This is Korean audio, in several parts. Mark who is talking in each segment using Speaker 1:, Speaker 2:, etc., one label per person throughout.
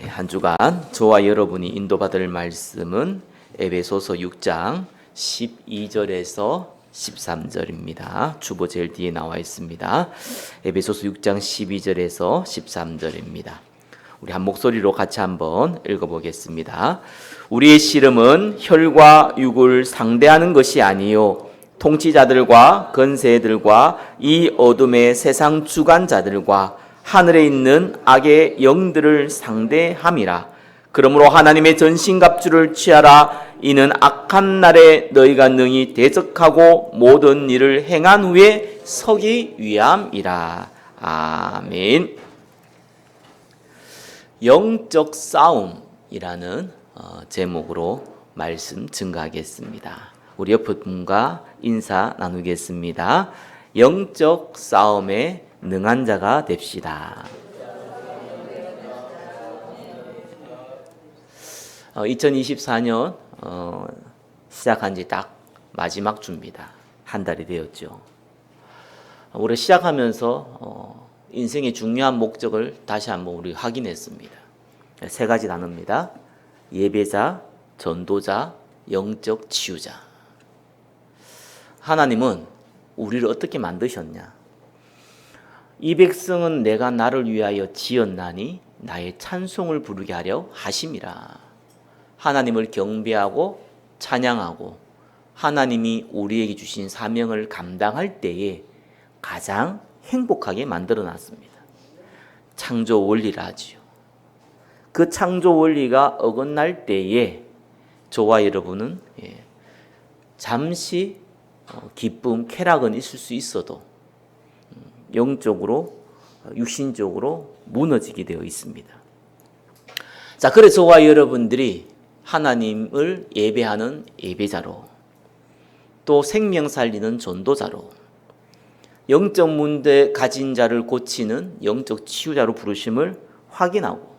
Speaker 1: 한 주간 저와 여러분이 인도받을 말씀은 에베소서 6장 12절에서 13절입니다. 주보 제일 뒤에 나와 있습니다. 에베소서 6장 12절에서 13절입니다. 우리 한 목소리로 같이 한번 읽어보겠습니다. 우리의 씨름은 혈과 육을 상대하는 것이 아니요 통치자들과 권세들과 이 어둠의 세상 주관자들과 하늘에 있는 악의 영들을 상대함이라. 그러므로 하나님의 전신갑주를 취하라. 이는 악한 날에 너희가 능히 대적하고 모든 일을 행한 후에 서기 위함이라. 아멘. 영적 싸움이라는 제목으로 말씀 증가하겠습니다. 우리 옆 분과 인사 나누겠습니다. 영적 싸움에 능한 자가 됩시다. 2024년 시작한 지 딱 마지막 주입니다. 한 달이 되었죠. 올해 시작하면서 인생의 중요한 목적을 다시 한번 우리 확인했습니다. 세 가지 나눕니다. 예배자, 전도자, 영적 치유자. 하나님은 우리를 어떻게 만드셨냐? 이 백성은 내가 나를 위하여 지었나니 나의 찬송을 부르게 하려 하심이라. 하나님을 경배하고 찬양하고 하나님이 우리에게 주신 사명을 감당할 때에 가장 행복하게 만들어 놨습니다. 창조 원리라 하지요. 그 창조 원리가 어긋날 때에 저와 여러분은 잠시 기쁨, 쾌락은 있을 수 있어도 영적으로, 육신적으로 무너지게 되어 있습니다. 자, 그래서 저와 여러분들이 하나님을 예배하는 예배자로, 또 생명 살리는 전도자로, 영적 문제 가진 자를 고치는 영적 치유자로 부르심을 확인하고,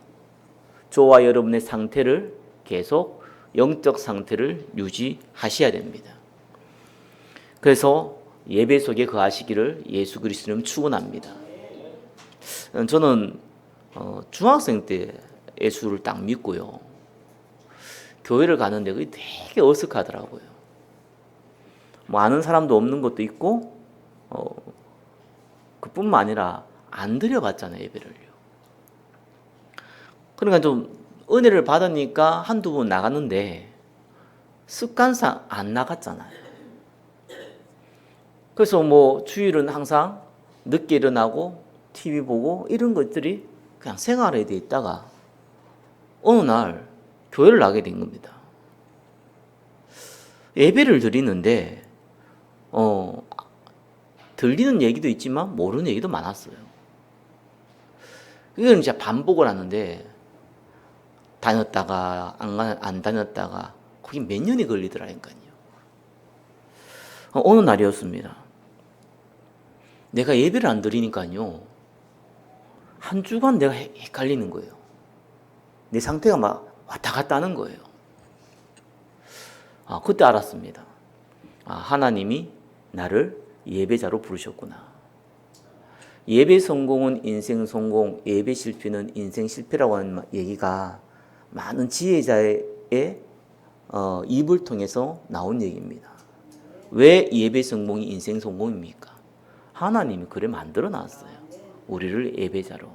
Speaker 1: 저와 여러분의 상태를 계속 영적 상태를 유지하셔야 됩니다. 그래서 예배 속에 거하시기를 예수 그리스도는 축원합니다. 저는 중학생 때 예수를 딱 믿고요. 교회를 가는데 그게 되게 어색하더라고요. 뭐 아는 사람도 없는 것도 있고, 그뿐만 아니라 안 드려봤잖아요, 예배를요. 그러니까 좀 은혜를 받으니까 한두 번 나갔는데 습관상 안 나갔잖아요. 그래서 뭐 주일은 항상 늦게 일어나고 TV 보고 이런 것들이 그냥 생활에 돼 있다가 어느 날 교회를 나게 된 겁니다. 예배를 드리는데 들리는 얘기도 있지만 모르는 얘기도 많았어요. 이건 이제 반복을 하는데 다녔다가 안 다녔다가 거기 몇 년이 걸리더라니까요. 어느 날이었습니다. 내가 예배를 안 드리니까요, 한 주간 내가 헷갈리는 거예요. 내 상태가 막 왔다 갔다 하는 거예요. 그때 알았습니다. 하나님이 나를 예배자로 부르셨구나. 예배 성공은 인생 성공, 예배 실패는 인생 실패라고 하는 얘기가 많은 지혜자의 입을 통해서 나온 얘기입니다. 왜 예배 성공이 인생 성공입니까? 하나님이 그래 만들어 놨어요. 우리를 예배자로.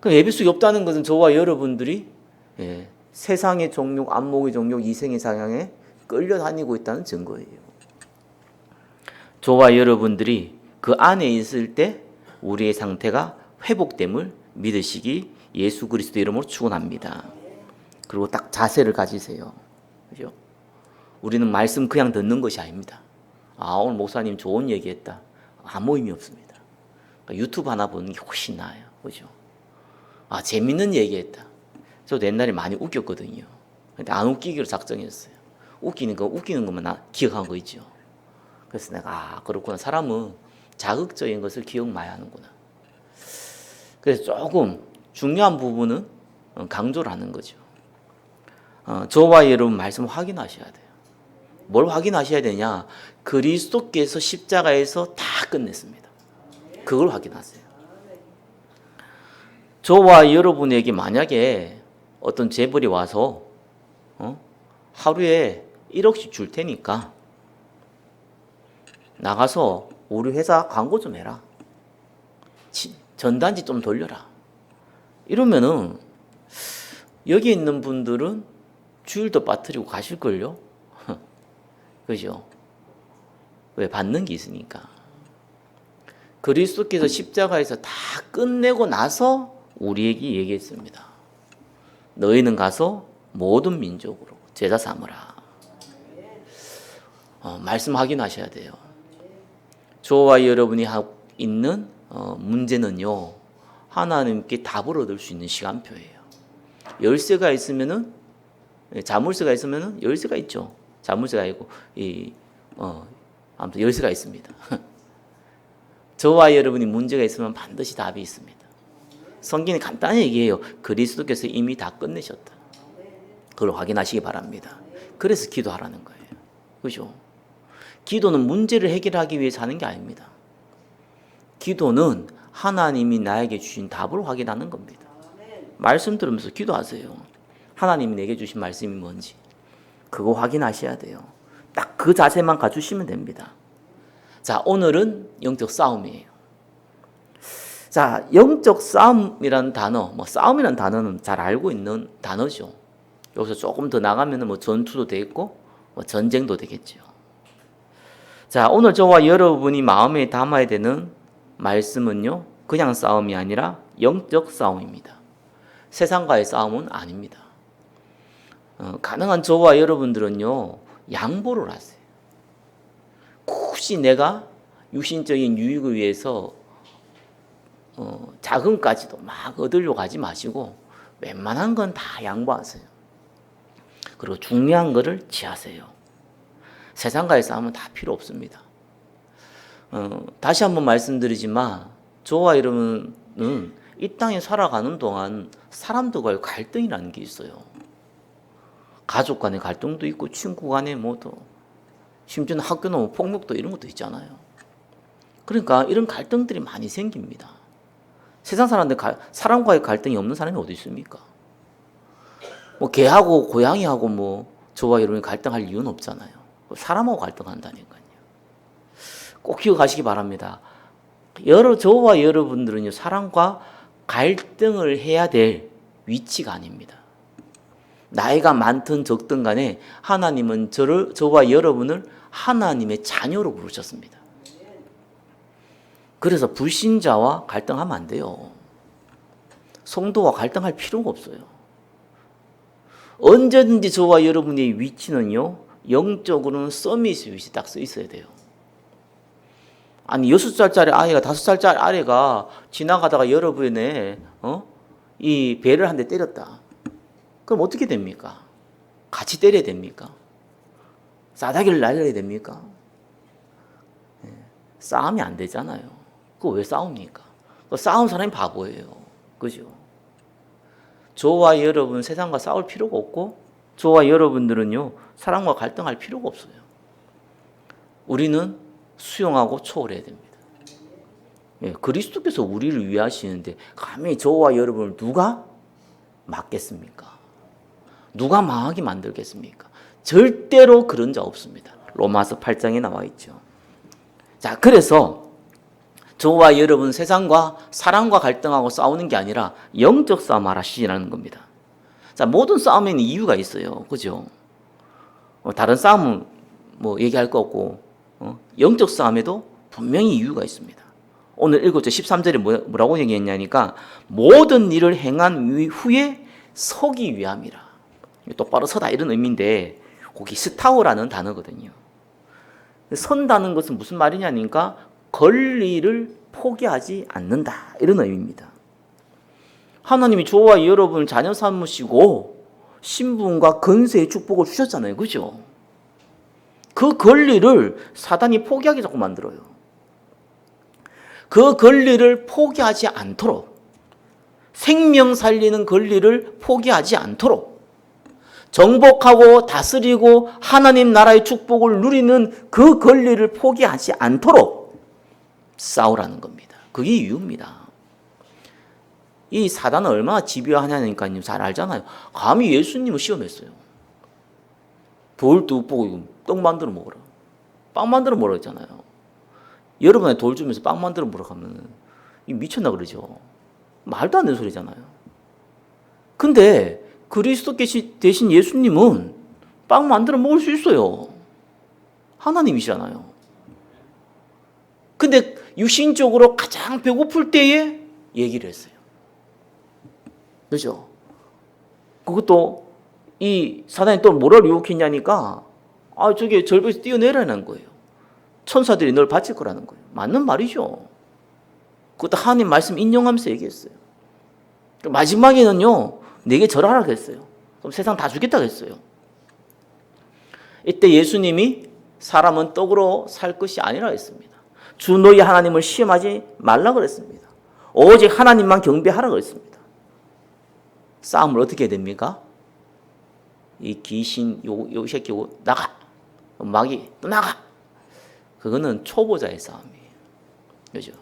Speaker 1: 그럼 예배 속이 없다는 것은 저와 여러분들이 세상의 정욕, 안목의 정욕, 이생의 상향에 끌려다니고 있다는 증거예요. 저와 여러분들이 그 안에 있을 때 우리의 상태가 회복됨을 믿으시기 예수 그리스도 이름으로 축원합니다. 그리고 딱 자세를 가지세요. 그죠? 우리는 말씀 그냥 듣는 것이 아닙니다. 오늘 목사님 좋은 얘기했다. 아무 의미 없습니다. 그러니까 유튜브 하나 보는 게 훨씬 나아요. 그죠? 재밌는 얘기했다. 저도 옛날에 많이 웃겼거든요. 근데 안 웃기기로 작정했어요. 웃기는 것만 기억한 거 있죠. 그래서 내가 그렇구나. 사람은 자극적인 것을 기억 많이 하는구나. 그래서 조금 중요한 부분은 강조를 하는 거죠. 저와 여러분 말씀 확인하셔야 돼요. 뭘 확인하셔야 되냐? 그리스도께서 십자가에서 다 끝냈습니다. 그걸 확인하세요. 저와 여러분에게 만약에 어떤 재벌이 와서 하루에 1억씩 줄 테니까 나가서 우리 회사 광고 좀 해라. 전단지 좀 돌려라. 이러면은 여기 있는 분들은 주일도 빠뜨리고 가실걸요? 그죠? 왜? 받는 게 있으니까. 그리스도께서 십자가에서 다 끝내고 나서 우리에게 얘기했습니다. 너희는 가서 모든 민족으로 제자 삼으라. 말씀 확인하셔야 돼요. 저와 여러분이 하고 있는 문제는요, 하나님께 답을 얻을 수 있는 시간표예요. 열쇠가 있으면은, 자물쇠가 있으면은 열쇠가 있죠. 자물쇠가 있고, 아무튼 열쇠가 있습니다. 저와 여러분이 문제가 있으면 반드시 답이 있습니다. 성경이 간단히 얘기해요. 그리스도께서 이미 다 끝내셨다. 그걸 확인하시기 바랍니다. 그래서 기도하라는 거예요. 그죠? 기도는 문제를 해결하기 위해서 하는 게 아닙니다. 기도는 하나님이 나에게 주신 답을 확인하는 겁니다. 말씀 들으면서 기도하세요. 하나님이 내게 주신 말씀이 뭔지 그거 확인하셔야 돼요. 딱 그 자세만 가주시면 됩니다. 자, 오늘은 영적 싸움이에요. 자, 영적 싸움이라는 단어, 싸움이라는 단어는 잘 알고 있는 단어죠. 여기서 조금 더 나가면 전투도 되겠고 전쟁도 되겠죠. 자, 오늘 저와 여러분이 마음에 담아야 되는 말씀은요, 그냥 싸움이 아니라 영적 싸움입니다. 세상과의 싸움은 아닙니다. 가능한 저와 여러분들은요, 양보를 하세요. 혹시 내가 육신적인 유익을 위해서 자금까지도 막 얻으려고 하지 마시고 웬만한 건 다 양보하세요. 그리고 중요한 거를 지하세요. 세상과의 싸움은 다 필요 없습니다. 다시 한번 말씀드리지만 저와 여러분은 이 땅에 살아가는 동안 사람들과의 갈등이라는 게 있어요. 가족 간의 갈등도 있고 친구 간의 심지어는 학교 내 폭력도 이런 것도 있잖아요. 그러니까 이런 갈등들이 많이 생깁니다. 세상 사람들 사람과의 갈등이 없는 사람이 어디 있습니까? 개하고 고양이하고 저와 여러분이 갈등할 이유는 없잖아요. 사람하고 갈등한다니까요. 꼭 기억하시기 바랍니다. 저와 여러분들은요, 사람과 갈등을 해야 될 위치가 아닙니다. 나이가 많든 적든 간에 하나님은 저와 여러분을 하나님의 자녀로 부르셨습니다. 그래서 불신자와 갈등하면 안 돼요. 성도와 갈등할 필요가 없어요. 언제든지 저와 여러분의 위치는요, 영적으로는 서밋의 위치 딱 써 있어야 돼요. 아니 6살짜리 아이가 5살짜리 아이가 지나가다가 여러분의 이 배를 한 대 때렸다. 그럼 어떻게 됩니까? 같이 때려야 됩니까? 싸다기를 날려야 됩니까? 싸움이 안 되잖아요. 그거 왜 싸웁니까? 싸운 사람이 바보예요. 그죠? 저와 여러분 세상과 싸울 필요가 없고 저와 여러분들은요 사람과 갈등할 필요가 없어요. 우리는 수용하고 초월해야 됩니다. 그리스도께서 우리를 위하시는데 감히 저와 여러분을 누가 막겠습니까? 누가 망하게 만들겠습니까? 절대로 그런 자 없습니다. 로마서 8장에 나와 있죠. 자, 그래서 저와 여러분 세상과 사람과 갈등하고 싸우는 게 아니라 영적 싸움 하시라는 겁니다. 자, 모든 싸움에는 이유가 있어요. 그죠? 다른 싸움은 얘기할 거 없고 영적 싸움에도 분명히 이유가 있습니다. 오늘 7절 13절에 뭐라고 얘기했냐니까 모든 일을 행한 후에 서기 위함이라. 똑바로 서다 이런 의미인데 거기 스타오라는 단어거든요. 선다는 것은 무슨 말이냐니까 권리를 포기하지 않는다 이런 의미입니다. 하나님이 저와 여러분을 자녀 삼으시고 신분과 건세의 축복을 주셨잖아요. 그죠? 그 권리를 사단이 포기하게 자꾸 만들어요. 그 권리를 포기하지 않도록 생명 살리는 권리를 포기하지 않도록 정복하고 다스리고 하나님 나라의 축복을 누리는 그 권리를 포기하지 않도록 싸우라는 겁니다. 그게 이유입니다. 이 사단은 얼마나 집요하냐니까요. 잘 알잖아요. 감히 예수님을 시험했어요. 돌도 보고 떡 만들어 먹으라. 빵 만들어 먹으라 했잖아요. 여러분의 돌 주면서 빵 만들어 먹으라 하면 미쳤나 그러죠. 말도 안 되는 소리잖아요. 근데 그리스도 대신 예수님은 빵 만들어 먹을 수 있어요. 하나님이시잖아요. 근데 육신적으로 가장 배고플 때에 얘기를 했어요. 그죠? 그것도 이 사단이 또 뭐를 유혹했냐니까 저게 절벽에서 뛰어내라는 거예요. 천사들이 널 바칠 거라는 거예요. 맞는 말이죠. 그것도 하나님 말씀 인용하면서 얘기했어요. 마지막에는요, 내게 절하라고 했어요. 그럼 세상 다 주겠다고 했어요. 이때 예수님이 사람은 떡으로 살 것이 아니라 했습니다. 주 너희 하나님을 시험하지 말라 그랬습니다. 오직 하나님만 경배하라 그랬습니다. 싸움을 어떻게 해야 됩니까? 이 귀신, 요 새끼 나가! 마귀 또 나가! 그거는 초보자의 싸움이에요. 그죠?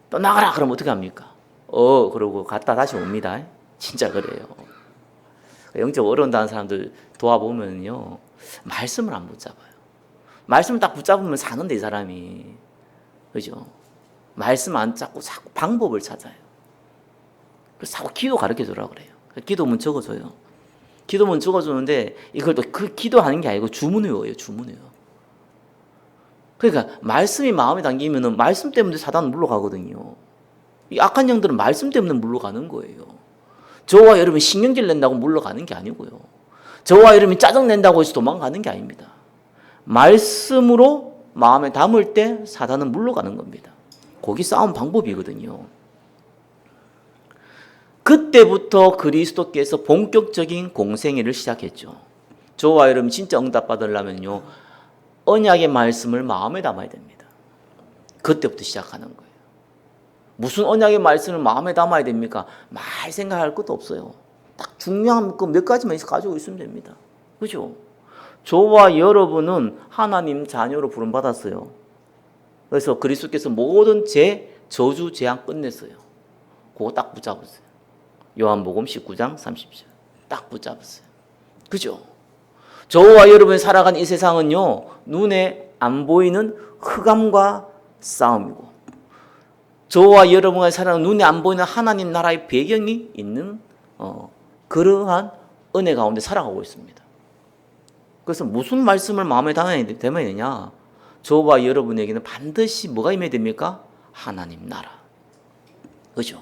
Speaker 1: 또 나가라! 그러면 어떻게 합니까? 그러고 갔다 다시 옵니다. 진짜 그래요. 영적 어려운다는 사람들 도와보면요, 말씀을 안 붙잡아요. 말씀을 딱 붙잡으면 사는데, 이 사람이. 그죠? 말씀 안 잡고 자꾸 방법을 찾아요. 그래서 자꾸 기도 가르쳐 주라고 그래요. 기도문 적어줘요. 기도문 적어주는데, 이걸 또 그 기도하는 게 아니고 주문 외워요, 주문 외워. 그러니까, 말씀이 마음에 담기면은 말씀 때문에 사단은 물러가거든요. 이 악한 영들은 말씀 때문에 물러가는 거예요. 저와 여러분이 신경질 낸다고 물러가는 게 아니고요. 저와 여러분이 짜증 낸다고 해서 도망가는 게 아닙니다. 말씀으로 마음에 담을 때 사단은 물러가는 겁니다. 거기 싸움 방법이거든요. 그때부터 그리스도께서 본격적인 공생애를 시작했죠. 저와 여러분 진짜 응답 받으려면요, 언약의 말씀을 마음에 담아야 됩니다. 그때부터 시작하는 거예요. 무슨 언약의 말씀을 마음에 담아야 됩니까? 많이 생각할 것도 없어요. 딱 중요한 그 몇 가지만 가지고 있으면 됩니다. 그죠? 저와 여러분은 하나님 자녀로 부름받았어요. 그래서 그리스도께서 모든 저주, 재앙 끝냈어요. 그거 딱 붙잡았어요. 요한복음 19장 30절. 딱 붙잡았어요. 그죠? 저와 여러분이 살아간 이 세상은요, 눈에 안 보이는 흑암과 싸움이고, 저와 여러분의 살아가는 눈에 안 보이는 하나님 나라의 배경이 있는 그러한 은혜 가운데 살아가고 있습니다. 그래서 무슨 말씀을 마음에 담아야 되느냐? 저와 여러분에게는 반드시 뭐가 임해야 됩니까? 하나님 나라. 그죠?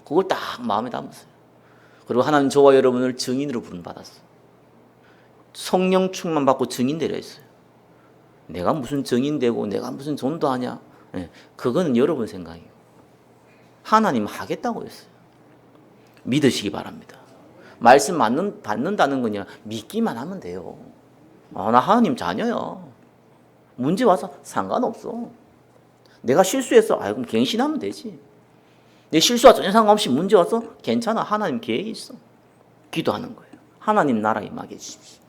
Speaker 1: 그걸 딱 마음에 담았어요. 그리고 하나님 저와 여러분을 증인으로 부름받았어요. 성령 충만 받고 증인 되려 했어요. 내가 무슨 증인 되고 내가 무슨 전도하냐? 그거는 여러분 생각이에요. 하나님 하겠다고 했어요. 믿으시기 바랍니다. 말씀 받는다는 거냐? 믿기만 하면 돼요. 나 하나님 자녀야. 문제 와서 상관없어. 내가 실수했어. 그럼 갱신하면 되지. 내 실수와 전혀 상관없이 문제 와서 괜찮아. 하나님 계획이 있어. 기도하는 거예요. 하나님 나라 임하게 해주십시오.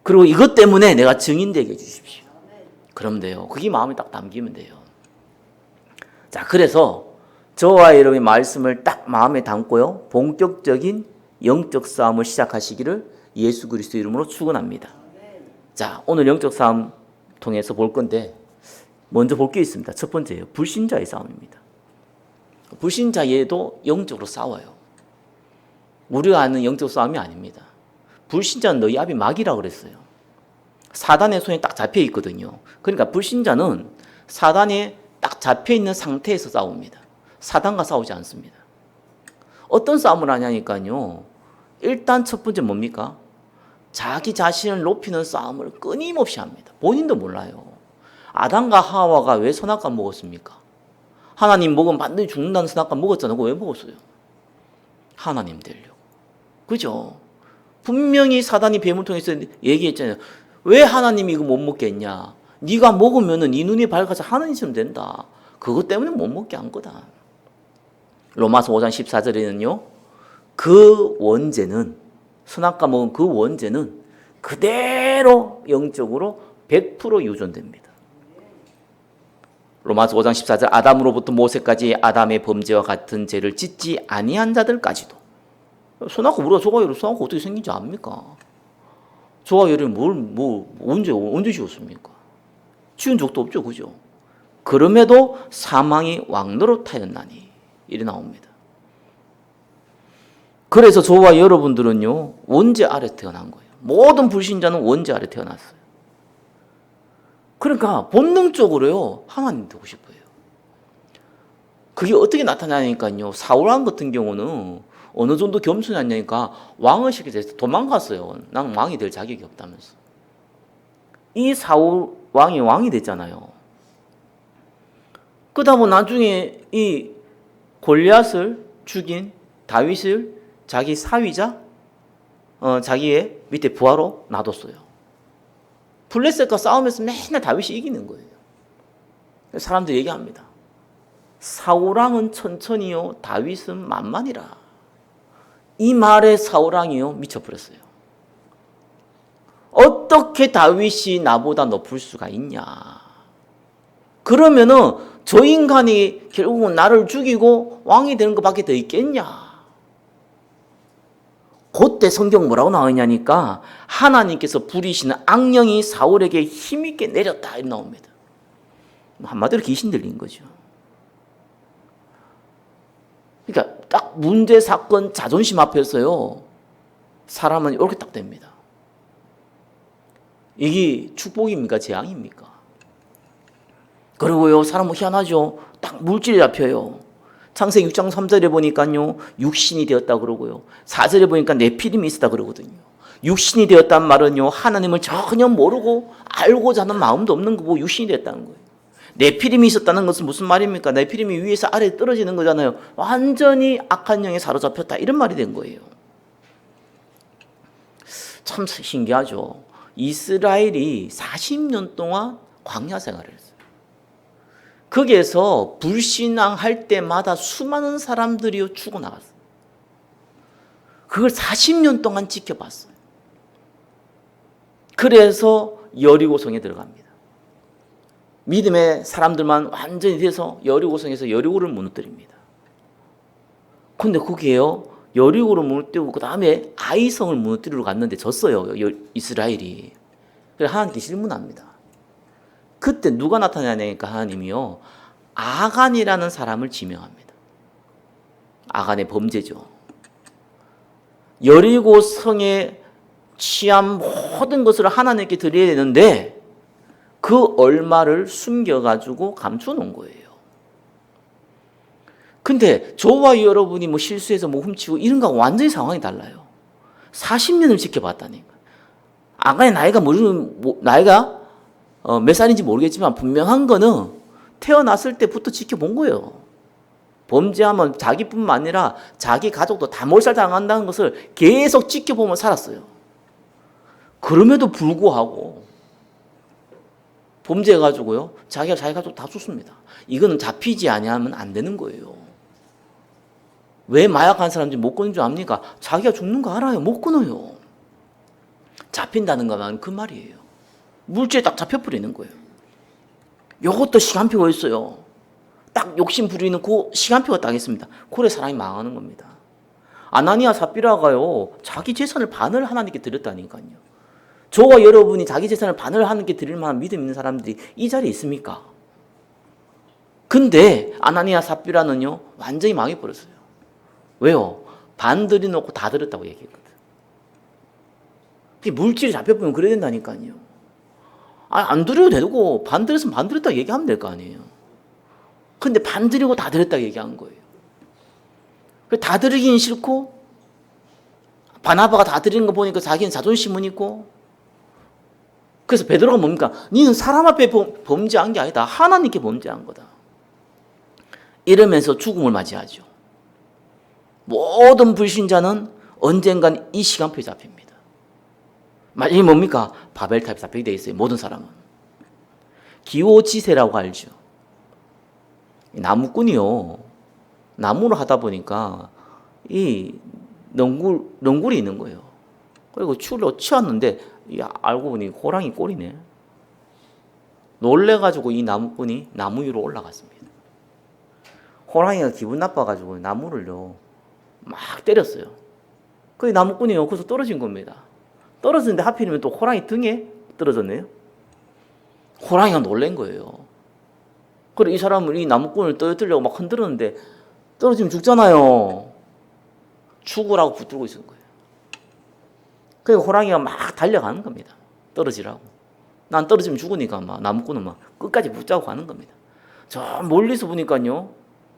Speaker 1: 그리고 이것 때문에 내가 증인되게 해주십시오. 그러면 돼요. 그게 마음에 딱 담기면 돼요. 자, 그래서 저와 여러분의 말씀을 딱 마음에 담고요, 본격적인 영적 싸움을 시작하시기를 예수 그리스도 이름으로 축원합니다. 자, 오늘 영적 싸움 통해서 볼 건데, 먼저 볼 게 있습니다. 첫 번째예요. 불신자의 싸움입니다. 불신자에도 영적으로 싸워요. 우리가 아는 영적 싸움이 아닙니다. 불신자는 너희 앞이 마귀라고 그랬어요. 사단의 손에 딱 잡혀 있거든요. 그러니까 불신자는 사단에 딱 잡혀 있는 상태에서 싸웁니다. 사단과 싸우지 않습니다. 어떤 싸움을 하냐니까요, 일단 첫 번째 뭡니까? 자기 자신을 높이는 싸움을 끊임없이 합니다. 본인도 몰라요. 아담과 하와가 왜 선악과 먹었습니까? 하나님 먹으면 반드시 죽는다는 선악과 먹었잖아요. 그거 왜 먹었어요? 하나님 되려고. 그죠? 분명히 사단이 뱀을 통해서 얘기했잖아요. 왜 하나님이 이거 못 먹겠냐? 네가 먹으면 네 눈이 밝아서 하나님처럼 된다. 그것 때문에 못 먹게 한 거다. 로마서 5장 14절에는요, 그 원죄는, 선악과 먹은 그 원죄는 그대로 영적으로 100% 유존됩니다. 로마서 5장 14절 아담으로부터 모세까지 아담의 범죄와 같은 죄를 짓지 아니한 자들까지도. 선악과 우리가 조가열을 선악과 어떻게 생긴지 압니까? 조가열을 언제 지었습니까? 지은 적도 없죠, 그죠? 그럼에도 사망이 왕노릇하였나니 이래 나옵니다. 그래서 저와 여러분들은요 원죄 아래 태어난 거예요. 모든 불신자는 원죄 아래 태어났어요. 그러니까 본능적으로요 하나님 되고 싶어요. 그게 어떻게 나타나니까요, 사울왕 같은 경우는 어느 정도 겸손했냐니까 왕을 시켜서 도망갔어요. 난 왕이 될 자격이 없다면서. 이 사울 왕이 됐잖아요. 그러다 나중에 이 골리앗을 죽인 다윗을 자기 사위자, 자기의 밑에 부하로 놔뒀어요. 블레셋과 싸우면서 맨날 다윗이 이기는 거예요. 사람들이 얘기합니다. 사울왕은 천천히요, 다윗은 만만이라. 이 말에 사울왕이요 미쳐버렸어요. 어떻게 다윗이 나보다 높을 수가 있냐? 그러면은 저 인간이 결국은 나를 죽이고 왕이 되는 것밖에 더 있겠냐? 그때 성경 뭐라고 나오냐니까 하나님께서 부리시는 악령이 사울에게 힘있게 내렸다 이렇게 나옵니다. 한마디로 귀신 들린 거죠. 그러니까 딱 문제, 사건, 자존심 앞에서요 사람은 이렇게 딱 됩니다. 이게 축복입니까? 재앙입니까? 그리고요 사람은 희한하죠. 딱 물질이 잡혀요. 창세기 6장 3절에 보니까요 육신이 되었다 그러고요 4절에 보니까 네피림이 있었다 그러거든요. 육신이 되었다는 말은요 하나님을 전혀 모르고 알고자 하는 마음도 없는 거고 육신이 되었다는 거예요. 네피림이 있었다는 것은 무슨 말입니까? 네피림이 위에서 아래에 떨어지는 거잖아요. 완전히 악한 영에 사로잡혔다 이런 말이 된 거예요. 참 신기하죠. 이스라엘이 40년 동안 광야 생활을 했어요. 거기에서 불신앙할 때마다 수많은 사람들이 죽어나갔어요. 그걸 40년 동안 지켜봤어요. 그래서 여리고성에 들어갑니다. 믿음의 사람들만 완전히 돼서 여리고성에서 여리고를 무너뜨립니다. 근데 그게요 여리고를 무너뜨리고 그 다음에 아이성을 무너뜨리러 갔는데 졌어요. 이스라엘이. 그래서 하나님께 질문합니다. 그때 누가 나타나냐니까 하나님이요 아간이라는 사람을 지명합니다. 아간의 범죄죠. 여리고 성에 취한 모든 것을 하나님께 드려야 되는데 그 얼마를 숨겨가지고 감춰놓은 거예요. 근데 저와 여러분이 뭐 실수해서 뭐 훔치고 이런 거하고 완전히 상황이 달라요. 40년을 지켜봤다니까. 아간의 나이가 몇 살인지 모르겠지만 분명한 거는 태어났을 때부터 지켜본 거예요. 범죄하면 자기뿐만 아니라 자기 가족도 다 몰살당한다는 것을 계속 지켜보며 살았어요. 그럼에도 불구하고 범죄해가지고요 자기 가족 다 죽습니다. 이거는 잡히지 아니하면 안 되는 거예요. 왜 마약한 사람들이 못 끊는 줄 압니까? 자기가 죽는 거 알아요. 못 끊어요. 잡힌다는 거면 그 말이에요. 물질에 딱 잡혀버리는 거예요. 이것도 시간표가 있어요. 딱 욕심 부리는 그 시간표가 딱 있습니다. 그래 사람이 망하는 겁니다. 아나니아 삽비라가요 자기 재산을 반을 하나님께 드렸다니까요. 저와 여러분이 자기 재산을 반을 하나님께 드릴 만한 믿음 있는 사람들이 이 자리에 있습니까? 근데 아나니아 삽비라는요 완전히 망해버렸어요. 왜요? 반 드려놓고 다 드렸다고 얘기했거든. 물질이 잡혀보면 그래야 된다니까요. 안 드려도 되고 반 드렸으면 반 드렸다고 얘기하면 될 거 아니에요. 근데 반 드리고 다 드렸다고 얘기한 거예요. 다 드리긴 싫고 바나바가 다 드리는 거 보니까 자기는 자존심은 있고 그래서 베드로가 뭡니까? 너는 사람 앞에 범죄한 게 아니다. 하나님께 범죄한 거다. 이러면서 죽음을 맞이하죠. 모든 불신자는 언젠간 이 시간표에 잡힙니다. 마지막에 뭡니까? 바벨탑에 잡히게 되어 있어요. 모든 사람은. 기호지세라고 알죠. 나무꾼이요. 나무를 하다 보니까 이 넝굴이 있는 거예요. 그리고 추로 치웠는데 알고 보니 호랑이 꼴이네. 놀래가지고 이 나무꾼이 나무 위로 올라갔습니다. 호랑이가 기분 나빠가지고 나무를요 막 때렸어요. 그 나무꾼이 거기서 떨어진 겁니다. 떨어졌는데 하필이면 또 호랑이 등에 떨어졌네요. 호랑이가 놀란 거예요. 그래 이 사람은 이 나무꾼을 떨어뜨리려고 막 흔들었는데 떨어지면 죽잖아요. 죽으라고 붙들고 있는 거예요. 그래서 호랑이가 막 달려가는 겁니다. 떨어지라고. 난 떨어지면 죽으니까 막 나무꾼은 막 끝까지 붙잡고 가는 겁니다. 저 멀리서 보니까요.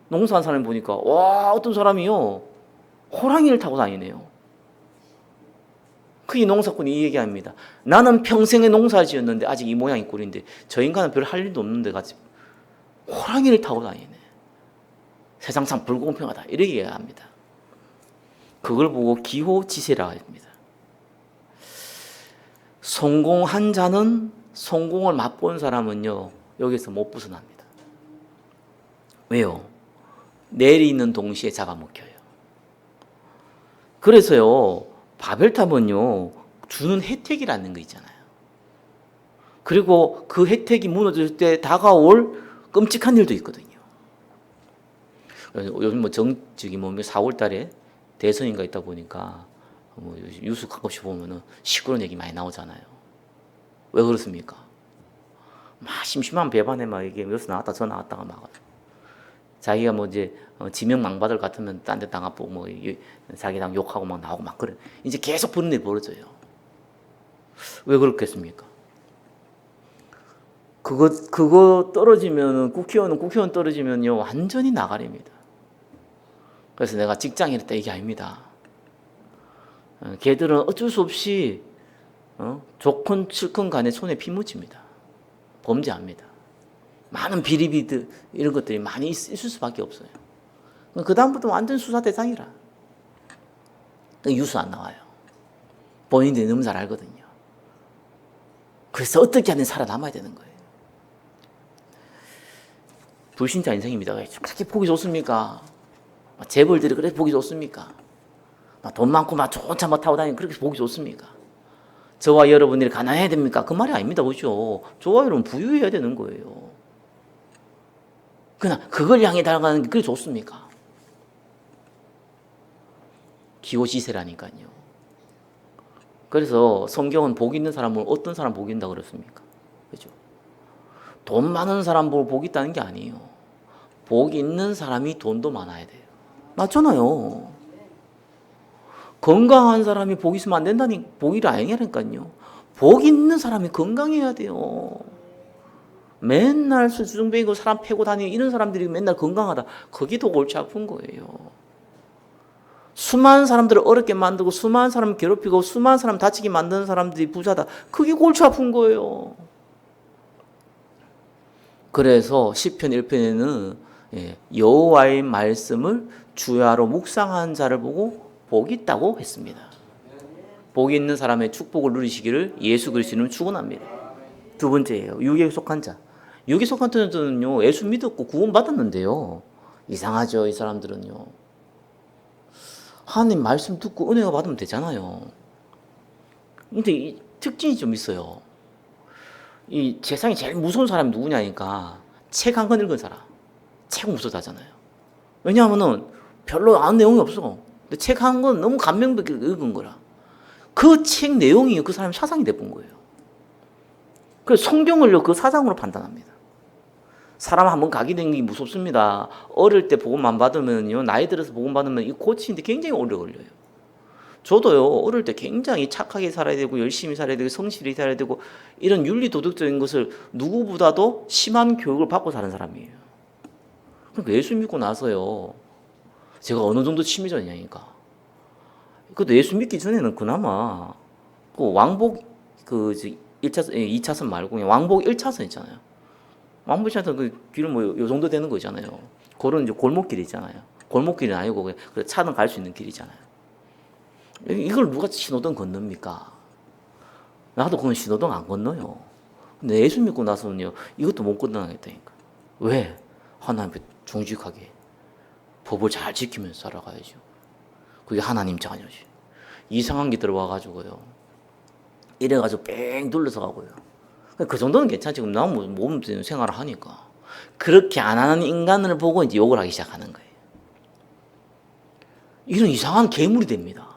Speaker 1: 농사한 사람 보니까 와 어떤 사람이요. 호랑이를 타고 다니네요. 그 이 농사꾼이 이 얘기합니다. 나는 평생에 농사를 지었는데 아직 이 모양이 꼴인데 저 인간은 별 할 일도 없는데 같이 호랑이를 타고 다니네. 세상 참 불공평하다. 이렇게 얘기합니다. 그걸 보고 기호지세라고 합니다. 성공한 자는 성공을 맛본 사람은요 여기서 못 벗어납니다. 왜요? 내리는 동시에 잡아먹혀요. 그래서요 바벨탑은요 주는 혜택이라는 거 있잖아요. 그리고 그 혜택이 무너질 때 다가올 끔찍한 일도 있거든요. 요즘 뭐 정직이 뭐 4월달에 대선인가 있다 보니까 뭐 뉴스 가끔씩 보면은 시끄러운 얘기 많이 나오잖아요. 왜 그렇습니까? 막 심심한 배반에 막 이게 여기서 나왔다 저 나왔다가 막 자기가 뭐 이제 지명 망받을 같으면 딴 데 당하고 뭐 자기 당 욕하고 막 나오고 막 그래. 이제 계속 그런 일이 벌어져요. 왜 그렇겠습니까? 그거 떨어지면은 국회의원 떨어지면요 완전히 나가립니다. 그래서 내가 직장일 때 이게 아닙니다. 걔들은 어쩔 수 없이 좋건 싫건 간에 손에 피 묻힙니다. 범죄합니다. 많은 비리비드 이런 것들이 많이 있을 수밖에 없어요. 그 다음부터 완전 수사 대상이라. 뉴스 안 나와요. 본인들이 너무 잘 알거든요. 그래서 어떻게 하든 살아남아야 되는 거예요. 불신자 인생입니다. 그렇게 보기 좋습니까? 재벌들이 그렇게 보기 좋습니까? 돈 많고 막 좋은 차 타고 다니는 그렇게 보기 좋습니까? 저와 여러분들이 가난해야 됩니까? 그 말이 아닙니다. 그렇죠? 저와 여러분 부유해야 되는 거예요. 그냥 그걸 향해 달아가는 게 그게 좋습니까? 기호지세라니까요. 그래서 성경은 복 있는 사람을 어떤 사람 복 있다고 그랬습니까? 그죠? 돈 많은 사람 보고 복 있다는 게 아니에요. 복 있는 사람이 돈도 많아야 돼요. 맞잖아요. 건강한 사람이 복 있으면 안 된다니 복이 아니라니까요. 복 있는 사람이 건강해야 돼요. 맨날 술주정뱅이고 사람 패고 다니는 이런 사람들이 맨날 건강하다. 그게 더 골치 아픈 거예요. 수많은 사람들을 어렵게 만들고 수많은 사람을 괴롭히고 수많은 사람 다치게 만드는 사람들이 부자다. 그게 골치 아픈 거예요. 그래서 시편 1편에는 여호와의 말씀을 주야로 묵상한 자를 보고 복이 있다고 했습니다. 복이 있는 사람의 축복을 누리시기를 예수 그리스도는 축원합니다. 두 번째예요. 육에 속한 자. 육에 속한 자들은요 예수 믿었고 구원받았는데요. 이상하죠. 이 사람들은요. 하나님 말씀 듣고 은혜가 받으면 되잖아요. 근데 이 특징이 좀 있어요. 이 세상에 제일 무서운 사람이 누구냐니까 책 한 권 읽은 사람. 책 무서워하잖아요. 왜냐하면은 별로 아는 내용이 없어. 근데 책 한 권 너무 감명 깊게 읽은 거라. 그 책 내용이 그 사람의 사상이 돼본 거예요. 그래서 성경을요 그 사상으로 판단합니다. 사람 한번 가게 된 게 무섭습니다. 어릴 때 복음만 받으면요 나이 들어서 복음 받으면 이 고치는데 굉장히 오래 걸려요. 저도요 어릴 때 굉장히 착하게 살아야 되고 열심히 살아야 되고 성실히 살아야 되고 이런 윤리 도덕적인 것을 누구보다도 심한 교육을 받고 사는 사람이에요. 그러니까 예수 믿고 나서요 제가 어느 정도 심해졌냐니까. 그래도 예수 믿기 전에는 그나마 그 왕복 그 1차선, 2차선 말고 그냥 왕복 1차선 있잖아요. 왕복 1차선 그 길은 뭐 요 정도 되는 거 있잖아요. 그런 이제 골목길이 있잖아요. 골목길은 아니고 그냥 차는 갈 수 있는 길이잖아요. 이걸 누가 신호등 건넙니까? 나도 그건 신호등 안 건너요. 근데 예수 믿고 나서는요 이것도 못 건너겠다니까. 왜? 하나님 앞에 정직하게 법을 잘 지키면서 살아가야죠. 그게 하나님 자녀지. 이상한 게 들어와가지고요. 이래가지고 뺑 둘러서 가고요. 그 정도는 괜찮지. 그럼 나는 몸 생활을 하니까. 그렇게 안 하는 인간을 보고 이제 욕을 하기 시작하는 거예요. 이런 이상한 괴물이 됩니다.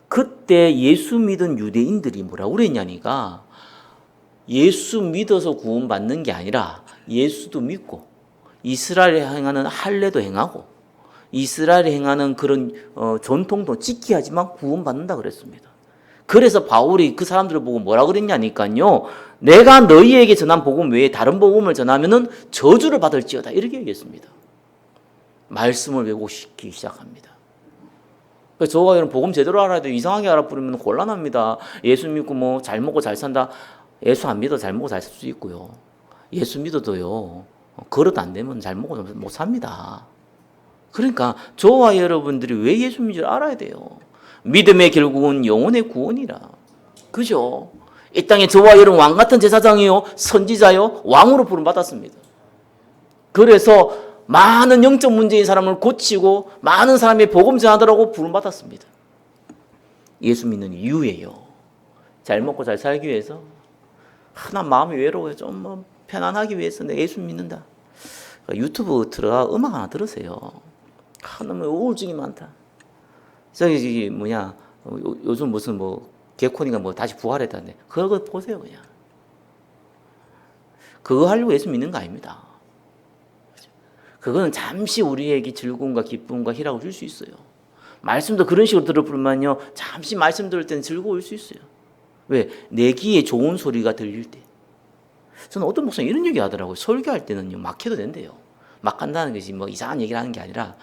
Speaker 1: 그때 예수 믿은 유대인들이 뭐라고 그랬냐니까 예수 믿어서 구원받는 게 아니라 예수도 믿고 이스라엘에 행하는 할례도 행하고 이스라엘에 행하는 그런 전통도 지켜야지만 구원받는다 그랬습니다. 그래서 바울이 그 사람들을 보고 뭐라 그랬냐니까요. 내가 너희에게 전한 복음 외에 다른 복음을 전하면은 저주를 받을지어다 이렇게 얘기했습니다. 말씀을 왜곡시키기 시작합니다. 그래서 저와 여러분 복음 제대로 알아야 돼요. 이상하게 알아버리면 곤란합니다. 예수 믿고 뭐 잘 먹고 잘 산다. 예수 안 믿어도 잘 먹고 잘 살 수 있고요. 예수 믿어도요. 그릇 안 되면 잘 먹고 못 삽니다. 그러니까 저와 여러분들이 왜 예수 믿는지 알아야 돼요. 믿음의 결국은 영혼의 구원이라. 그죠? 이 땅에 저와 여러분 왕 같은 제사장이요. 선지자요. 왕으로 부름받았습니다. 그래서 많은 영적 문제인 사람을 고치고 많은 사람이 복음 전하더라고 부름받았습니다. 예수 믿는 이유예요. 잘 먹고 잘 살기 위해서. 난 마음이 외로워요. 좀 뭐 편안하기 위해서 내가 예수 믿는다. 유튜브 들어가 음악 하나 들으세요. 너무 우울증이 많다. 저기 뭐냐 요즘 무슨 뭐 개콘인가 뭐 다시 부활했다는데 그거 보세요 그냥. 그거 하려고 예수 믿는 거 아닙니다. 그거는 잠시 우리에게 즐거움과 기쁨과 희락을 줄 수 있어요. 말씀도 그런 식으로 들어보면요 잠시 말씀 들을 때는 즐거울 수 있어요. 왜? 내 귀에 좋은 소리가 들릴 때. 저는 어떤 목사님 이런 얘기 하더라고요. 설교할 때는요 막 해도 된대요. 막 한다는 것이 뭐 이상한 얘기를 하는 게 아니라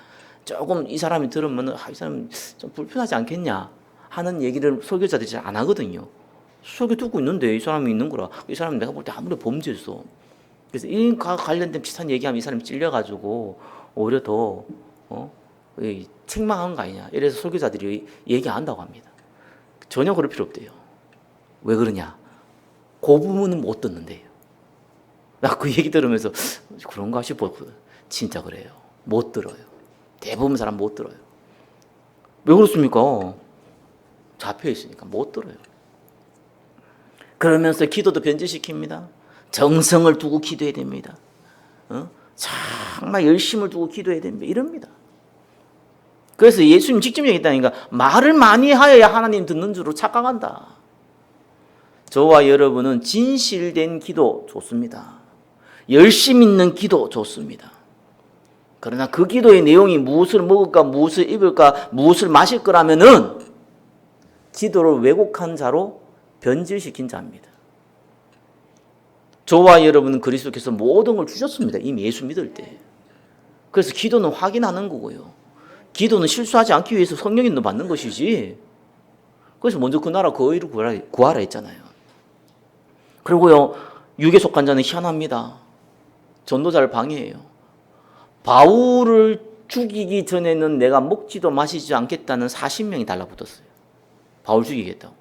Speaker 1: 조금 이 사람이 들으면 이 사람 좀 불편하지 않겠냐 하는 얘기를 설교자들이 잘 안 하거든요. 설교 듣고 있는데 이 사람이 있는 거라. 이 사람은 내가 볼 때 아무리 범죄했어. 그래서 이과 관련된 비슷한 얘기하면 이 사람이 찔려가지고 오히려 더 책망한 거 아니냐. 이래서 설교자들이 얘기 안 한다고 합니다. 전혀 그럴 필요 없대요. 왜 그러냐? 그 부분은 못 듣는데요. 나 그 얘기 들으면서 그런가 싶었거든. 진짜 그래요. 못 들어요. 대부분 사람 못 들어요. 왜 그렇습니까? 잡혀 있으니까 못 들어요. 그러면서 기도도 변질시킵니다. 정성을 두고 기도해야 됩니다. 정말 열심을 두고 기도해야 됩니다. 이럽니다. 그래서 예수님 직접 얘기했다니까 말을 많이 하여야 하나님 듣는 줄로 착각한다. 저와 여러분은 진실된 기도 좋습니다. 열심 있는 기도 좋습니다. 그러나 그 기도의 내용이 무엇을 먹을까, 무엇을 입을까, 무엇을 마실 거라면은 기도를 왜곡한 자로 변질시킨 자입니다. 저와 여러분은 그리스도께서 모든 걸 주셨습니다. 이미 예수 믿을 때. 그래서 기도는 확인하는 거고요. 기도는 실수하지 않기 위해서 성령인도 받는 것이지. 그래서 먼저 그 나라 그 의를 구하라 했잖아요. 그리고요, 육에 속한 자는 희한합니다. 전도자를 방해해요. 바울을 죽이기 전에는 내가 먹지도 마시지 않겠다는 40명이 달라붙었어요. 바울 죽이겠다고.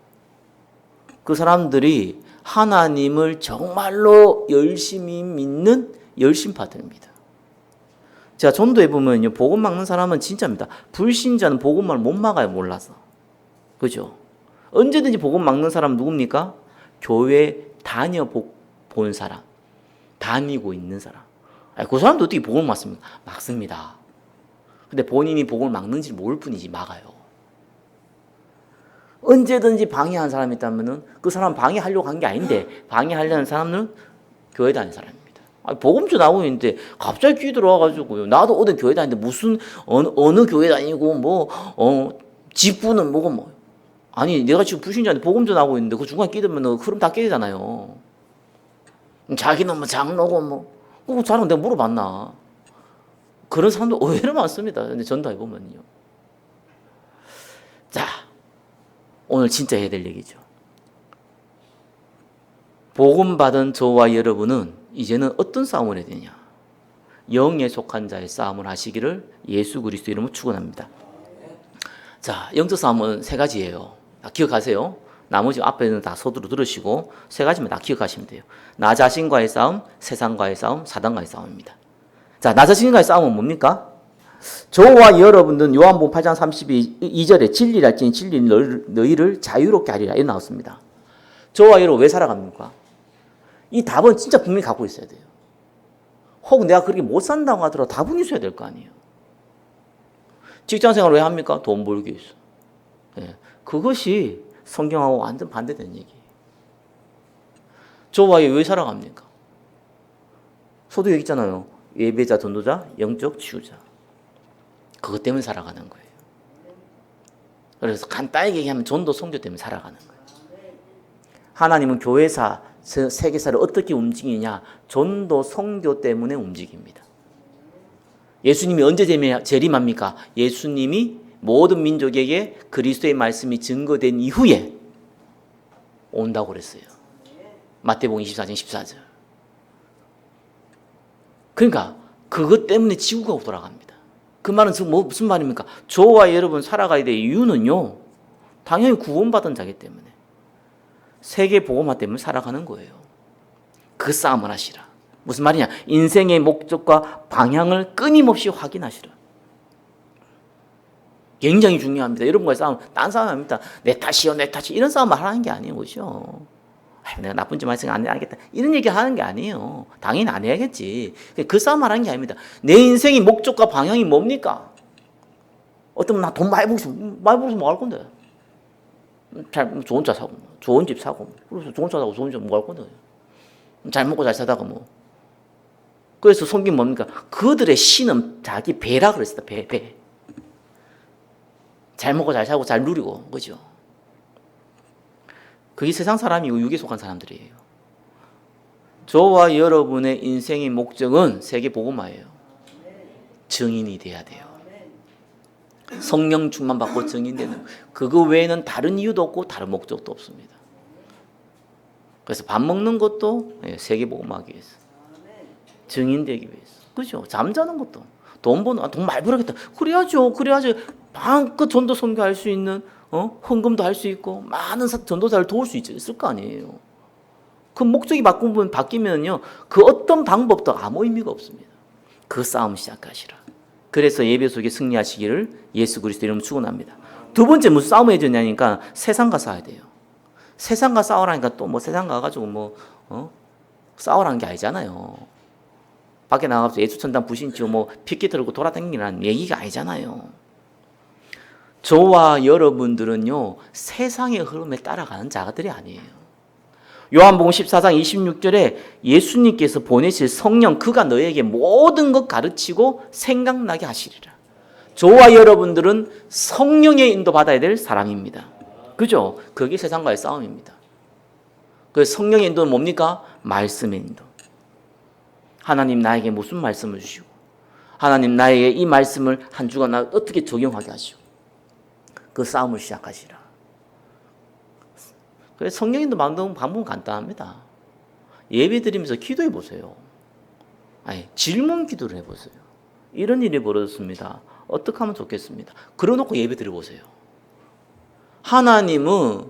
Speaker 1: 그 사람들이 하나님을 정말로 열심히 믿는 열심파들입니다. 제가 전도해 보면요, 복음 막는 사람은 진짜입니다. 불신자는 복음을 못 막아요, 몰라서. 그죠? 언제든지 복음 막는 사람 누굽니까? 교회 다녀본 사람, 다니고 있는 사람. 그 사람도 어떻게 복음을 막습니까? 막습니다. 근데 본인이 복음을 막는지 모를 뿐이지 막아요. 언제든지 방해한 사람이 있다면 그 사람 방해하려고 한 게 아닌데 방해하려는 사람은 교회 다니는 사람입니다. 복음 전하고 있는데 갑자기 귀 들어와가지고요. 나도 어디 교회 다니는데 무슨 어느 교회 다니고 뭐 직분은 뭐고 뭐. 아니 내가 지금 불신자인데 복음 전하고 있는데 그 중간에 끼들면 흐름 다 깨지잖아요. 자기는 뭐 장로고 뭐. 그 사람 내가 물어봤나? 그런 사람도 의외로 많습니다. 근데 전도해보면요. 자, 오늘 진짜 해야 될 얘기죠. 복음 받은 저와 여러분은 이제는 어떤 싸움을 해야 되냐? 영에 속한 자의 싸움을 하시기를 예수 그리스도 이름으로 축원합니다. 자, 영적 싸움은 세 가지예요. 기억하세요. 나머지 앞에는 다 서두로 들으시고 세 가지만 다 기억하시면 돼요. 나 자신과의 싸움, 세상과의 싸움, 사단과의 싸움입니다. 자, 나 자신과의 싸움은 뭡니까? 저와 여러분들은 요한복음 8장 32절에 진리랄지니 진리는 너희를 자유롭게 하리라 이렇게 나왔습니다. 저와 여러분 왜 살아갑니까? 이 답은 진짜 분명히 갖고 있어야 돼요. 혹 내가 그렇게 못 산다고 하더라도 답은 있어야 될 거 아니에요. 직장생활을 왜 합니까? 돈 벌기 위해서. 예, 그것이 성경하고 완전 반대되는 얘기예요. 저와 왜 살아갑니까? 소도 여기 있잖아요. 예배자, 전도자, 영적 치유자. 그것 때문에 살아가는 거예요. 그래서 간단하게 얘기하면 전도, 선교 때문에 살아가는 거예요. 하나님은 교회사, 세계사를 어떻게 움직이냐? 전도, 선교 때문에 움직입니다. 예수님이 언제 재림합니까? 예수님이 모든 민족에게 그리스도의 말씀이 증거된 이후에 온다고 그랬어요. 마태복음 24장 14절. 그러니까 그것 때문에 지구가 돌아갑니다. 그 말은 무슨 말입니까? 저와 여러분 살아가야 될 이유는요, 당연히 구원받은 자기 때문에, 세계 복음화 때문에 살아가는 거예요. 그 싸움을 하시라. 무슨 말이냐? 인생의 목적과 방향을 끊임없이 확인하시라. 굉장히 중요합니다. 여러분과의 싸움, 딴 싸움 아닙니다. 내 탓이요, 내 탓이. 이런 싸움을 하는 게 아니에요. 그죠? 내가 나쁜 짓 말씀 안 하겠다. 이런 얘기 하는 게 아니에요. 당연히 안 해야겠지. 그 싸움 하는 게 아닙니다. 내 인생의 목적과 방향이 뭡니까? 어떤 나 돈 많이 벌어서 뭐 할 건데? 좋은 차 사고, 좋은 집 사고, 그래서 좋은 차 사고 좋은 집 뭐 할 건데? 잘 먹고 잘 사다가 뭐. 그래서 성경 뭡니까? 그들의 신은 자기 배라 그랬습니다. 배. 잘 먹고 잘 사고 잘 누리고, 그죠? 그게 세상 사람이고 육에 속한 사람들이에요. 저와 여러분의 인생의 목적은 세계 복음화예요. 증인이 돼야 돼요. 성령 충만 받고 증인되는, 그거 외에는 다른 이유도 없고 다른 목적도 없습니다. 그래서 밥 먹는 것도 세계 복음화하기 위해서, 증인되기 위해서, 그죠? 잠자는 것도 돈 많이 벌어야겠다. 그래야죠. 마음껏 전도 선교할 수 있는, 헌금도 할 수 있고 많은 전도자를 도울 수 있을 거 아니에요. 그 목적이 바뀌면요, 그 어떤 방법도 아무 의미가 없습니다. 그 싸움 시작하시라. 그래서 예배 속에 승리하시기를 예수 그리스도 이름으로 축원합니다. 두 번째 무슨 싸움 해야 되냐니까 세상과 싸워야 돼요. 세상과 싸우라니까 또 뭐 세상 가가지고 싸우라는 게 아니잖아요. 밖에 나가서 예수천당 부신치고 뭐 피켓 들고 돌아다니라는 얘기가 아니잖아요. 저와 여러분들은요, 세상의 흐름에 따라가는 자들이 아니에요. 요한복음 14장 26절에 예수님께서 보내실 성령, 그가 너에게 모든 것 가르치고 생각나게 하시리라. 저와 여러분들은 성령의 인도 받아야 될 사람입니다. 그죠? 그게 세상과의 싸움입니다. 그 성령의 인도는 뭡니까? 말씀의 인도. 하나님 나에게 무슨 말씀을 주시고, 하나님 나에게 이 말씀을 한 주간 나 어떻게 적용하게 하시고, 그 싸움을 시작하시라. 그래서 성령인도 만드는 방법은 간단합니다. 예배 드리면서 기도해 보세요. 질문 기도를 해보세요. 이런 일이 벌어졌습니다. 어떻게 하면 좋겠습니다. 그러놓고 예배 드려보세요. 하나님은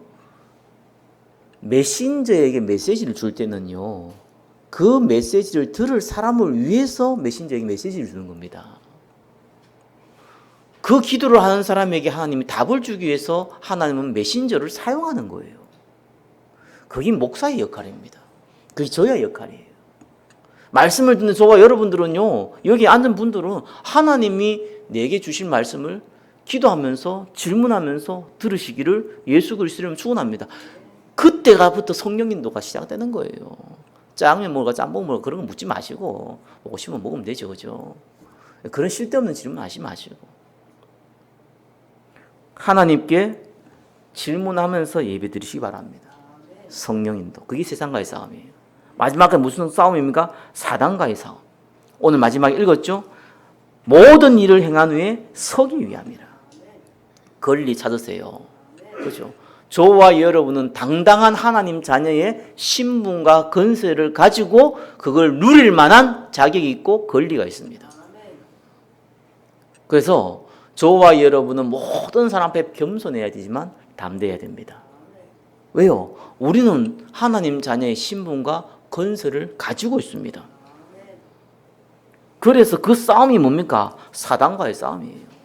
Speaker 1: 메신저에게 메시지를 줄 때는요, 그 메시지를 들을 사람을 위해서 메신저에게 메시지를 주는 겁니다. 그 기도를 하는 사람에게 하나님이 답을 주기 위해서 하나님은 메신저를 사용하는 거예요. 그게 목사의 역할입니다. 그게 저의 역할이에요. 말씀을 듣는 저와 여러분들은요, 여기 앉은 분들은 하나님이 내게 주신 말씀을 기도하면서 질문하면서 들으시기를 예수 그리스도로 축원합니다. 그때가부터 성령 인도가 시작되는 거예요. 짜장면 먹을까 짬뽕 먹을까 그런 거 묻지 마시고 오시면 먹으면 되죠, 그죠? 그런 쓸데없는 질문 하지 마시고 하나님께 질문하면서 예배 드리시기 바랍니다. 성령 인도. 그게 세상과의 싸움이에요. 마지막에 무슨 싸움입니까? 사단과의 싸움. 오늘 마지막에 읽었죠? 모든 일을 행한 후에 서기 위함이라. 권리 찾으세요. 그렇죠? 저와 여러분은 당당한 하나님 자녀의 신분과 건세를 가지고 그걸 누릴 만한 자격이 있고 권리가 있습니다. 그래서 저와 여러분은 모든 사람 앞에 겸손해야 되지만 담대해야 됩니다. 왜요? 우리는 하나님 자녀의 신분과 건설을 가지고 있습니다. 그래서 그 싸움이 뭡니까? 사단과의 싸움이에요.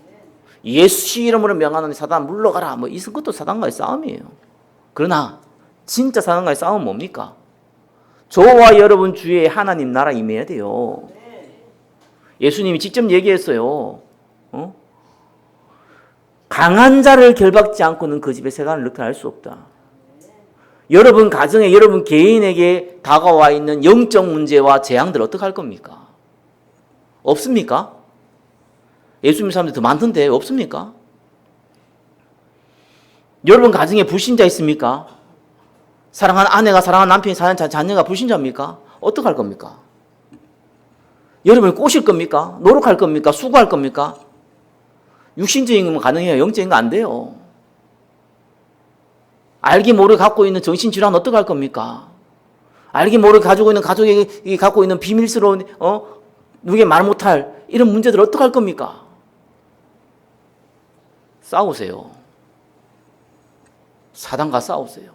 Speaker 1: 예수 이름으로 명하는 사단 물러가라. 뭐 이것도 사단과의 싸움이에요. 그러나 진짜 사단과의 싸움은 뭡니까? 저와 여러분 주위에 하나님 나라 임해야 돼요. 예수님이 직접 얘기했어요. 강한 자를 결박지 않고는 그 집에 세간을 나타날 수 없다. 여러분 가정에 여러분 개인에게 다가와 있는 영적 문제와 재앙들 어떻게 할 겁니까? 없습니까? 예수 믿는 사람들 더 많던데 없습니까? 여러분 가정에 불신자 있습니까? 사랑하는 아내가 사랑하는 남편이 사랑하는 자녀가 불신자입니까? 어떻게 할 겁니까? 여러분이 꼬실 겁니까? 노력할 겁니까? 수고할 겁니까? 육신적인 건 가능해요. 영적인 건 안 돼요. 알기 모르게 갖고 있는 정신질환 어떻게 할 겁니까? 알기 모르게 가지고 있는 가족이 갖고 있는 비밀스러운 누구에게 말 못할 이런 문제들 어떻게 할 겁니까? 싸우세요. 사단과 싸우세요.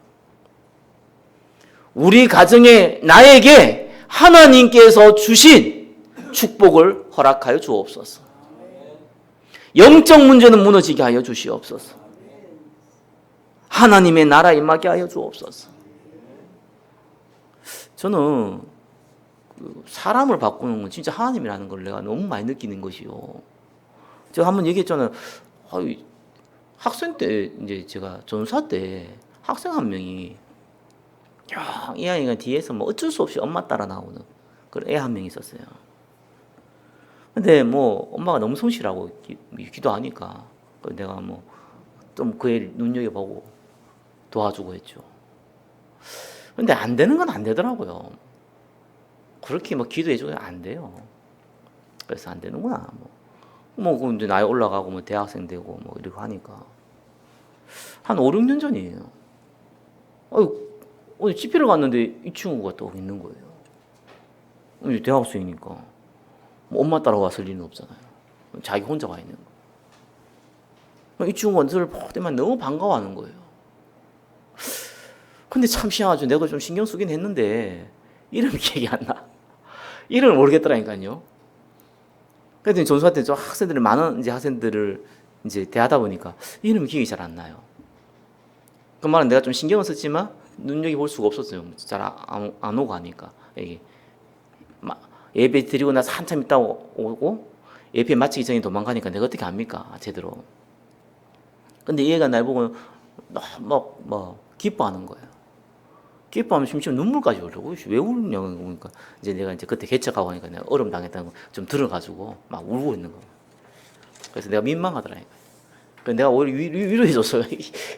Speaker 1: 우리 가정에 나에게 하나님께서 주신 축복을 허락하여 주옵소서. 영적 문제는 무너지게 하여 주시옵소서. 하나님의 나라 임하게 하여 주옵소서. 저는 사람을 바꾸는 건 진짜 하나님이라는 걸 내가 너무 많이 느끼는 것이요. 제가 한번 얘기했잖아요. 학생 때 이제 제가 전사 때 학생 한 명이 이 아이가 뒤에서 뭐 어쩔 수 없이 엄마 따라 나오는 그런 애 한 명 있었어요. 근데 뭐 엄마가 너무 성실하고 기도하니까 내가 뭐 좀 그 애를 눈여겨보고 도와주고 했죠. 근데 안 되는 건 안 되더라고요. 그렇게 뭐 기도해주고 안 돼요. 그래서 안 되는구나. 뭐 이제 나이 올라가고 뭐 대학생 되고 뭐 이러고 하니까 한 5, 6년 전이에요. 오늘 집회를 갔는데 이 친구가 또 있는 거예요. 이제 대학생이니까 뭐 엄마 따라왔을 리는 없잖아요. 자기 혼자 와 있는 거. 이 친구가 저를 볼 때만 너무 반가워하는 거예요. 근데 참 희한하죠. 내가 좀 신경 쓰긴 했는데 이름이 기억이 안 나. 이름을 모르겠더라니까요. 그래도 전수할 때 좀 학생들을 많은 이제 학생들을 이제 대하다 보니까 이름이 기억이 잘 안 나요. 그 말은 내가 좀 신경을 썼지만 눈여겨 볼 수가 없었어요. 잘 안 오고 하니까 이게 예배 드리고 나서 한참 있다 오고 예배 마치기 전에 도망가니까 내가 어떻게 압니까 제대로. 근데 얘가 날 보고 막 기뻐하는 거예요. 기뻐하면 심지어 눈물까지 흘리고 왜 울냐고 그러니까 이제 내가 이제 그때 개척하고 하니까 내가 얼음 당했다는 거 좀 들어가지고 막 울고 있는 거예요. 그래서 내가 민망하더라니까. 그래서 내가 오히려 위로해줬어요.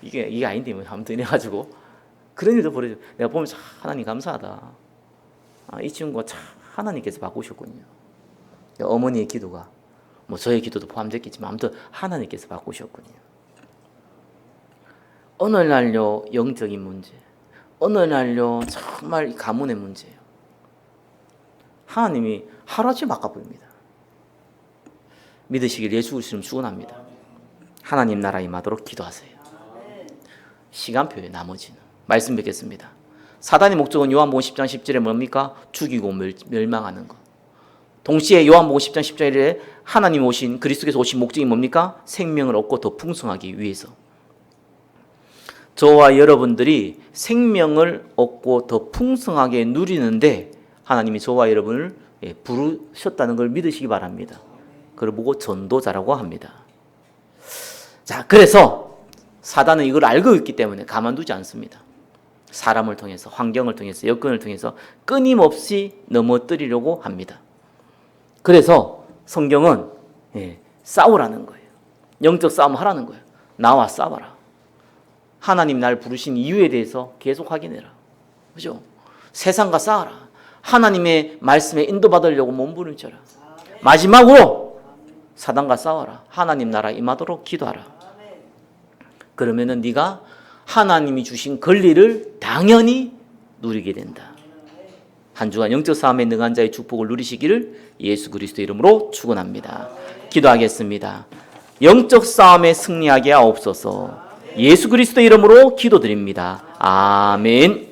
Speaker 1: 이게 아닌데 뭐 아무튼 이래가지고 그런 일도 벌어져. 내가 보면서 하나님 감사하다. 이 친구가 참 하나님께서 바꾸셨군요. 어머니의 기도가 뭐 저의 기도도 포함됐겠지만 아무튼 하나님께서 바꾸셨군요. 어느 날요 영적인 문제, 어느 날요 정말 가문의 문제예요. 하나님이 하루아침에 바꿔버립니다. 믿으시길 예수 그리스도를 축원합니다. 하나님 나라 임하도록 기도하세요. 시간표에 나머지는 말씀 뵙겠습니다. 사단의 목적은 요한복음 10장 10절에 뭡니까? 죽이고 멸망하는 것. 동시에 요한복음 10장 10절에 하나님 오신 그리스도께서 오신 목적이 뭡니까? 생명을 얻고 더 풍성하기 위해서. 저와 여러분들이 생명을 얻고 더 풍성하게 누리는데 하나님이 저와 여러분을 부르셨다는 걸 믿으시기 바랍니다. 그걸 보고 전도자라고 합니다. 자, 그래서 사단은 이걸 알고 있기 때문에 가만두지 않습니다. 사람을 통해서, 환경을 통해서, 여건을 통해서 끊임없이 넘어뜨리려고 합니다. 그래서 성경은 싸우라는 거예요. 영적 싸움 하라는 거예요. 나와 싸워라. 하나님 날 부르신 이유에 대해서 계속 확인해라. 그죠? 세상과 싸워라. 하나님의 말씀에 인도받으려고 몸부림쳐라. 마지막으로 사단과 싸워라. 하나님 나라 임하도록 기도하라. 그러면은 네가 하나님이 주신 권리를 당연히 누리게 된다. 한 주간 영적 싸움에 능한 자의 축복을 누리시기를 예수 그리스도 이름으로 축원합니다. 기도하겠습니다. 영적 싸움에 승리하게 하옵소서. 예수 그리스도 이름으로 기도드립니다. 아멘.